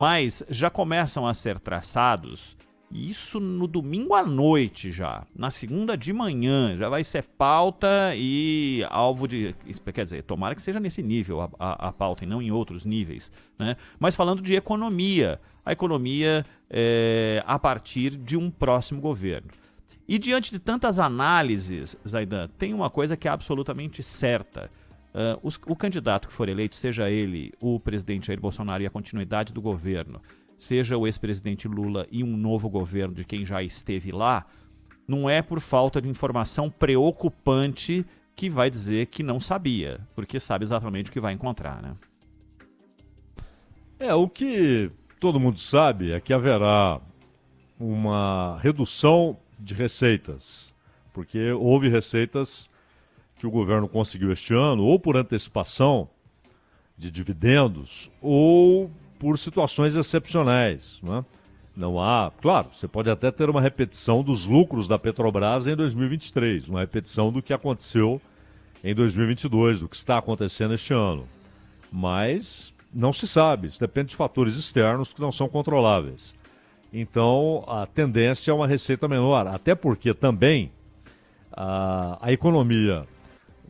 Mas já começam a ser traçados, e isso no domingo à noite já. Na segunda de manhã já vai ser pauta e alvo de... Quer dizer, tomara que seja nesse nível a pauta e não em outros níveis, né? Mas falando de economia, a economia a partir de um próximo governo. E diante de tantas análises, Zaidan, tem uma coisa que é absolutamente certa. O candidato que for eleito, seja ele o presidente Jair Bolsonaro e a continuidade do governo, seja o ex-presidente Lula e um novo governo de quem já esteve lá, não é por falta de informação preocupante que vai dizer que não sabia, porque sabe exatamente o que vai encontrar, né? O que todo mundo sabe é que haverá uma redução de receitas, porque houve receitas que o governo conseguiu este ano, ou por antecipação de dividendos, ou por situações excepcionais, né? Não há... Claro, você pode até ter uma repetição dos lucros da Petrobras em 2023, uma repetição do que aconteceu em 2022, do que está acontecendo este ano. Mas não se sabe, isso depende de fatores externos que não são controláveis. Então, a tendência é uma receita menor, até porque também a economia,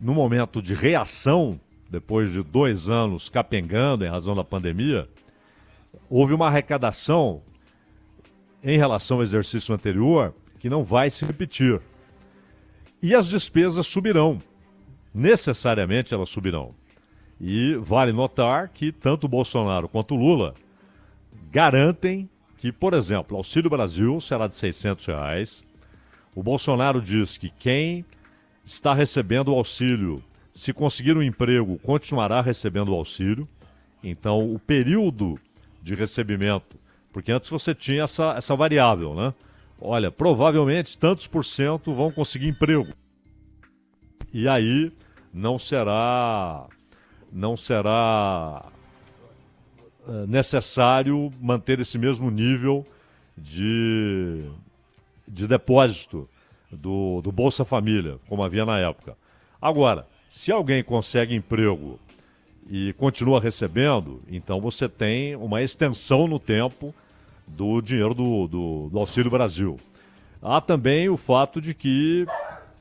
no momento de reação, depois de 2 anos capengando em razão da pandemia, houve uma arrecadação em relação ao exercício anterior que não vai se repetir. E as despesas subirão. Necessariamente elas subirão. E vale notar que tanto o Bolsonaro quanto o Lula garantem que, por exemplo, o Auxílio Brasil será de R$ 600. O Bolsonaro diz que quem está recebendo o auxílio, se conseguir um emprego, continuará recebendo o auxílio. Então, o período de recebimento, porque antes você tinha essa variável, né? Olha, provavelmente tantos por cento vão conseguir emprego. E aí não será necessário manter esse mesmo nível de depósito do Bolsa Família, como havia na época. Agora, se alguém consegue emprego e continua recebendo, então você tem uma extensão no tempo do dinheiro do Auxílio Brasil. Há também o fato de que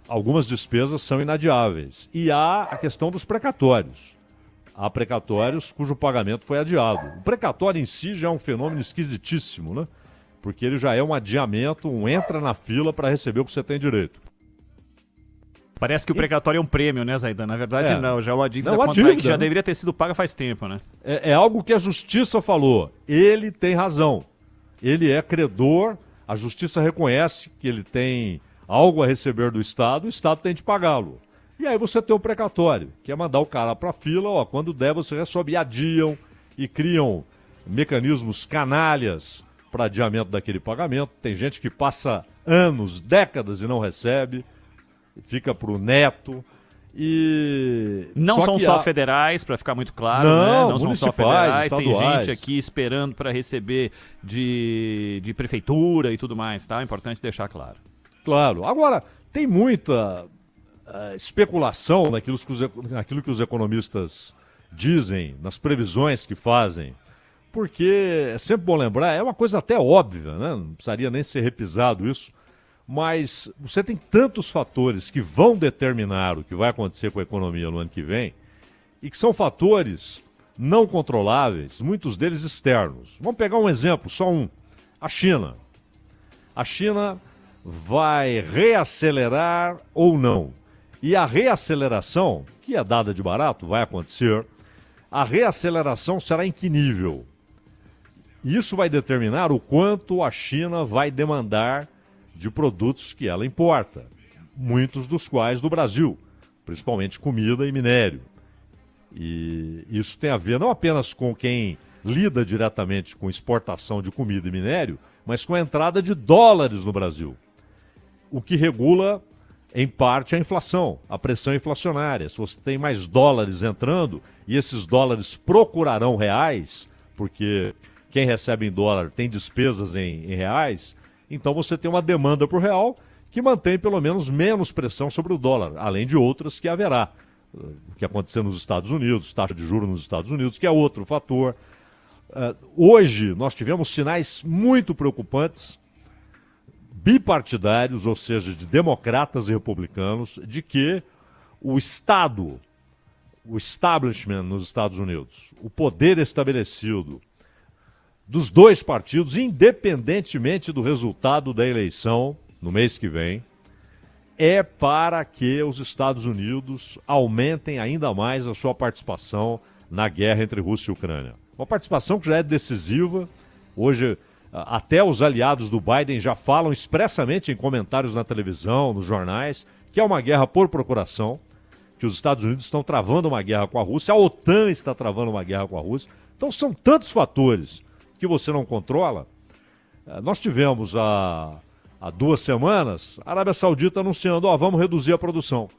algumas despesas são inadiáveis. E há a questão dos precatórios. Há precatórios cujo pagamento foi adiado. O precatório em si já é um fenômeno esquisitíssimo, né? Porque ele já é um adiamento, entra na fila para receber o que você tem direito. Parece que o precatório é um prêmio, né, Zaidan? Na verdade, não. Já é uma dívida que já deveria ter sido paga faz tempo, né? É algo que a Justiça falou. Ele tem razão. Ele é credor, a Justiça reconhece que ele tem algo a receber do Estado, o Estado tem de pagá-lo. E aí você tem o precatório, que é mandar o cara para a fila, quando der você resolve. E adiam e criam mecanismos canalhas para adiamento daquele pagamento. Tem gente que passa anos, décadas e não recebe, fica para o neto. E não são só federais, para ficar muito claro, não são só federais, estaduais. Tem gente aqui esperando para receber de prefeitura e tudo mais, tá? É importante deixar claro. Claro. Agora, tem muita especulação naquilo que os economistas dizem, nas previsões que fazem, porque é sempre bom lembrar, é uma coisa até óbvia, né? Não precisaria nem ser repisado isso, mas você tem tantos fatores que vão determinar o que vai acontecer com a economia no ano que vem, e que são fatores não controláveis, muitos deles externos. Vamos pegar um exemplo, só um. A China. A China vai reacelerar ou não? E a reaceleração, que é dada de barato, vai acontecer, a reaceleração será em que nível? Isso vai determinar o quanto a China vai demandar de produtos que ela importa, muitos dos quais do Brasil, principalmente comida e minério. E isso tem a ver não apenas com quem lida diretamente com exportação de comida e minério, mas com a entrada de dólares no Brasil, o que regula, em parte, a inflação, a pressão inflacionária. Se você tem mais dólares entrando, e esses dólares procurarão reais, porque quem recebe em dólar tem despesas em reais, então você tem uma demanda por real que mantém pelo menos pressão sobre o dólar, além de outras que haverá. O que aconteceu nos Estados Unidos, taxa de juros nos Estados Unidos, que é outro fator. Hoje nós tivemos sinais muito preocupantes, bipartidários, ou seja, de democratas e republicanos, de que o Estado, o establishment nos Estados Unidos, o poder estabelecido dos dois partidos, independentemente do resultado da eleição no mês que vem, é para que os Estados Unidos aumentem ainda mais a sua participação na guerra entre Rússia e Ucrânia. Uma participação que já é decisiva. Hoje, até os aliados do Biden já falam expressamente em comentários na televisão, nos jornais, que é uma guerra por procuração, que os Estados Unidos estão travando uma guerra com a Rússia, a OTAN está travando uma guerra com a Rússia. Então são tantos fatores que você não controla. Nós tivemos há 2 semanas a Arábia Saudita anunciando, vamos reduzir a produção.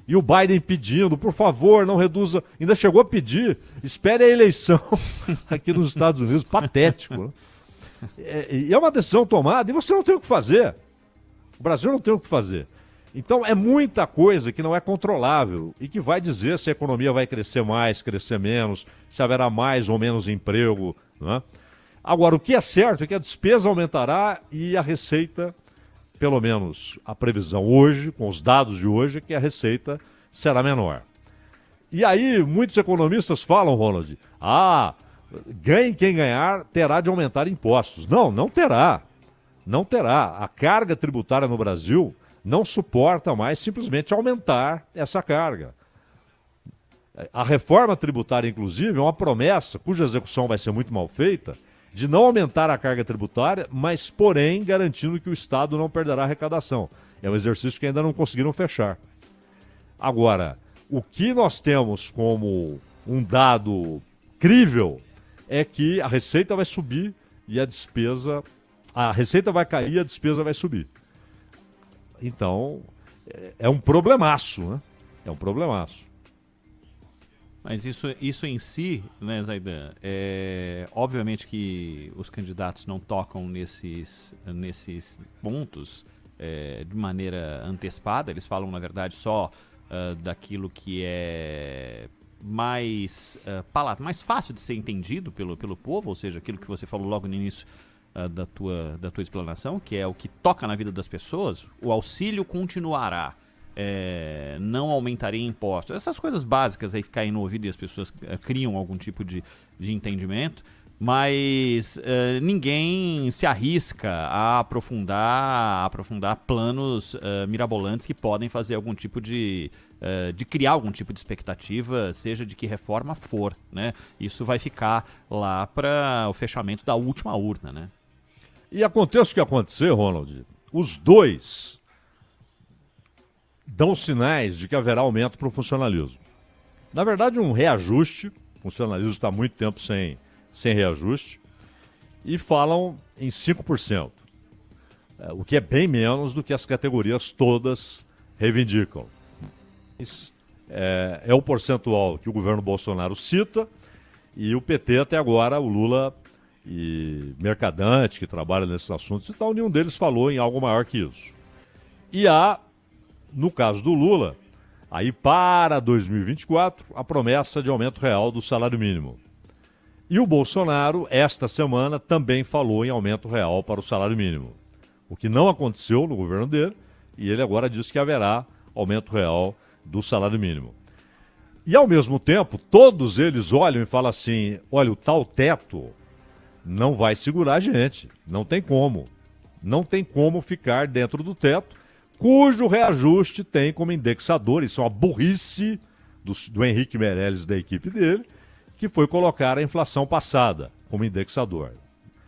E o Biden pedindo, por favor, não reduza. Ainda chegou a pedir, espere a eleição aqui nos Estados Unidos. Patético, né? É uma decisão tomada e você não tem o que fazer. O Brasil não tem o que fazer. Então é muita coisa que não é controlável e que vai dizer se a economia vai crescer mais, crescer menos, se haverá mais ou menos emprego, né? Agora, o que é certo é que a despesa aumentará e a receita, pelo menos a previsão hoje, com os dados de hoje, é que a receita será menor. E aí, muitos economistas falam, Ronald, ganhe quem ganhar, terá de aumentar impostos. Não terá. Não terá. A carga tributária no Brasil não suporta mais simplesmente aumentar essa carga. A reforma tributária, inclusive, é uma promessa, cuja execução vai ser muito mal feita, de não aumentar a carga tributária, mas, porém, garantindo que o Estado não perderá arrecadação. É um exercício que ainda não conseguiram fechar. Agora, o que nós temos como um dado crível é que a receita vai subir e a receita vai cair e a despesa vai subir. Então, é um problemaço, né? É um problemaço. Mas isso em si, né, Zaidan, obviamente que os candidatos não tocam nesses pontos de maneira antecipada, eles falam, na verdade, só daquilo que é mais fácil de ser entendido pelo povo, ou seja, aquilo que você falou logo no início da tua explanação, que é o que toca na vida das pessoas. O auxílio continuará. Não aumentaria impostos. Essas coisas básicas aí que caem no ouvido e as pessoas criam algum tipo de entendimento, mas ninguém se arrisca a aprofundar planos mirabolantes que podem fazer algum tipo de criar algum tipo de expectativa, seja de que reforma for, né? Isso vai ficar lá para o fechamento da última urna, né? E aconteça o que acontecer, Ronald, os dois dão sinais de que haverá aumento para o funcionalismo. Na verdade, um reajuste, o funcionalismo está há muito tempo sem reajuste, e falam em 5%, o que é bem menos do que as categorias todas reivindicam. É o percentual que o governo Bolsonaro cita, e o PT até agora, o Lula e Mercadante, que trabalha nesses assuntos e tal, nenhum deles falou em algo maior que isso. E no caso do Lula, aí para 2024, a promessa de aumento real do salário mínimo. E o Bolsonaro, esta semana, também falou em aumento real para o salário mínimo. O que não aconteceu no governo dele, e ele agora diz que haverá aumento real do salário mínimo. E, ao mesmo tempo, todos eles olham e falam assim, olha, o tal teto não vai segurar a gente, não tem como. Não tem como ficar dentro do teto, cujo reajuste tem como indexador, isso é uma burrice do Henrique Meirelles, da equipe dele, que foi colocar a inflação passada como indexador.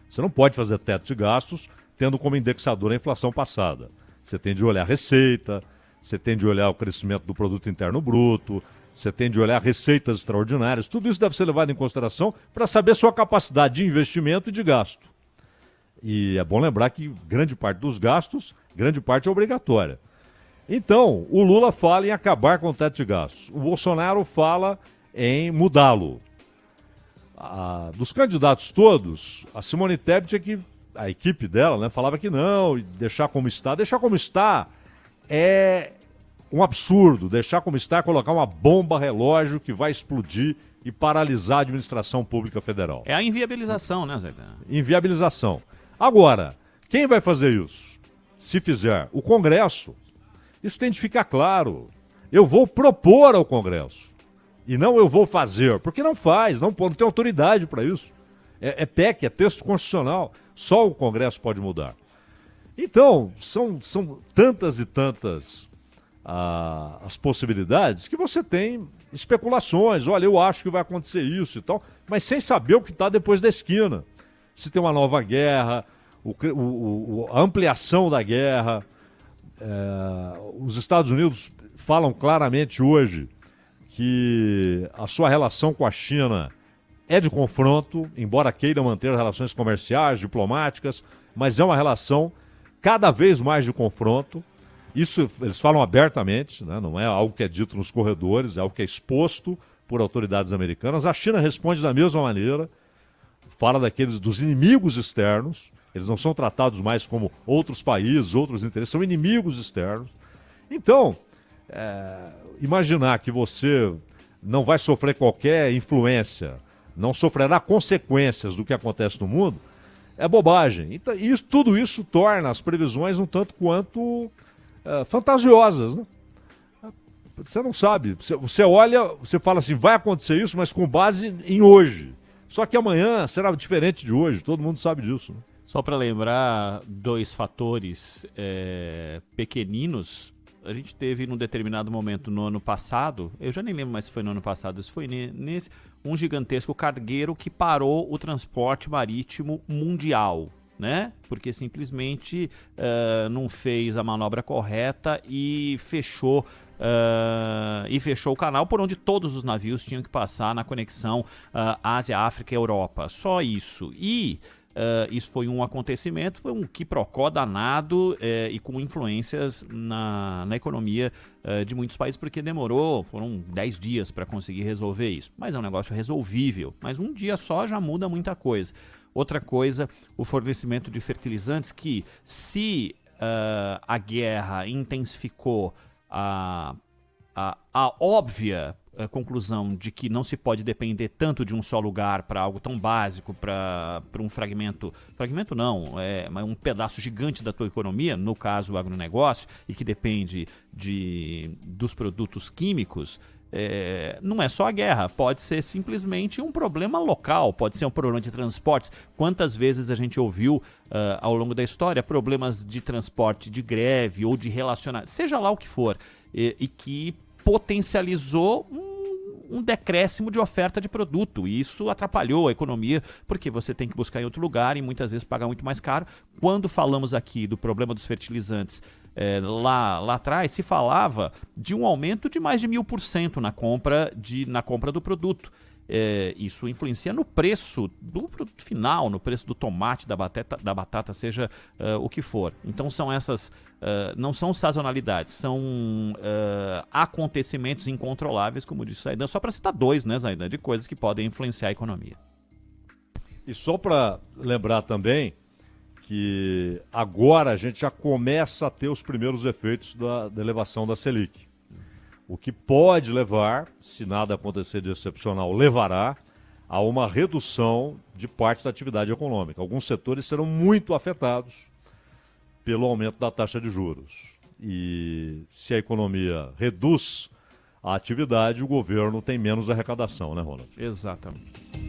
Você não pode fazer teto de gastos tendo como indexador a inflação passada. Você tem de olhar a receita, você tem de olhar o crescimento do produto interno bruto, você tem de olhar receitas extraordinárias, tudo isso deve ser levado em consideração para saber sua capacidade de investimento e de gasto. E é bom lembrar que grande parte dos gastos, grande parte é obrigatória. Então, o Lula fala em acabar com o teto de gastos. O Bolsonaro fala em mudá-lo. Dos candidatos todos, a Simone Tebet, a equipe dela, né, falava que não, deixar como está. Deixar como está é um absurdo deixar como está, colocar uma bomba relógio que vai explodir e paralisar a administração pública federal. É a inviabilização, né, Zé? Inviabilização. Agora, quem vai fazer isso? Se fizer o Congresso, isso tem de ficar claro. Eu vou propor ao Congresso e não eu vou fazer, porque não faz, não tem autoridade para isso. É PEC, é texto constitucional, só o Congresso pode mudar. Então, são tantas e tantas as possibilidades que você tem especulações. Olha, eu acho que vai acontecer isso e tal, mas sem saber o que está depois da esquina. Se tem uma nova guerra, a ampliação da guerra. Os Estados Unidos falam claramente hoje que a sua relação com a China é de confronto, embora queira manter relações comerciais, diplomáticas, mas é uma relação cada vez mais de confronto. Isso eles falam abertamente, né? Não é algo que é dito nos corredores, é algo que é exposto por autoridades americanas. A China responde da mesma maneira, fala dos inimigos externos. Eles não são tratados mais como outros países, outros interesses, são inimigos externos. Então, imaginar que você não vai sofrer qualquer influência, não sofrerá consequências do que acontece no mundo, é bobagem. Então, tudo isso torna as previsões um tanto quanto fantasiosas, né? Você não sabe. Você olha, você fala assim, vai acontecer isso, mas com base em hoje. Só que amanhã será diferente de hoje, todo mundo sabe disso, né? Só para lembrar dois fatores pequeninos, a gente teve num determinado momento no ano passado, eu já nem lembro mais se foi no ano passado, se foi nesse, um gigantesco cargueiro que parou o transporte marítimo mundial, né? Porque simplesmente não fez a manobra correta e fechou o canal por onde todos os navios tinham que passar na conexão Ásia, África e Europa. Só isso. E isso foi um acontecimento, foi um quiprocó danado e com influências na economia de muitos países, porque foram 10 dias para conseguir resolver isso. Mas é um negócio resolvível, mas um dia só já muda muita coisa. Outra coisa, o fornecimento de fertilizantes, que se a guerra intensificou a óbvia conclusão de que não se pode depender tanto de um só lugar para algo tão básico, para um fragmento não, mas um pedaço gigante da tua economia, no caso o agronegócio, e que depende dos produtos químicos. Não é só a guerra, pode ser simplesmente um problema local, pode ser um problema de transportes. Quantas vezes a gente ouviu ao longo da história problemas de transporte, de greve ou de relacionamento, seja lá o que for, e que potencializou um decréscimo de oferta de produto, e isso atrapalhou a economia, porque você tem que buscar em outro lugar e muitas vezes pagar muito mais caro. Quando falamos aqui do problema dos fertilizantes, lá atrás se falava de um aumento de mais de 1000% na compra do produto. Isso influencia no preço do produto final, no preço do tomate, da batata, seja o que for. Então são essas, não são sazonalidades, são acontecimentos incontroláveis, como disse o Zaidan, só para citar dois, né, Zaidan, de coisas que podem influenciar a economia. E só para lembrar também que agora a gente já começa a ter os primeiros efeitos da elevação da Selic. O que pode levar, se nada acontecer de excepcional, levará a uma redução de parte da atividade econômica. Alguns setores serão muito afetados pelo aumento da taxa de juros. E se a economia reduz a atividade, o governo tem menos arrecadação, né, Ronald? Exatamente.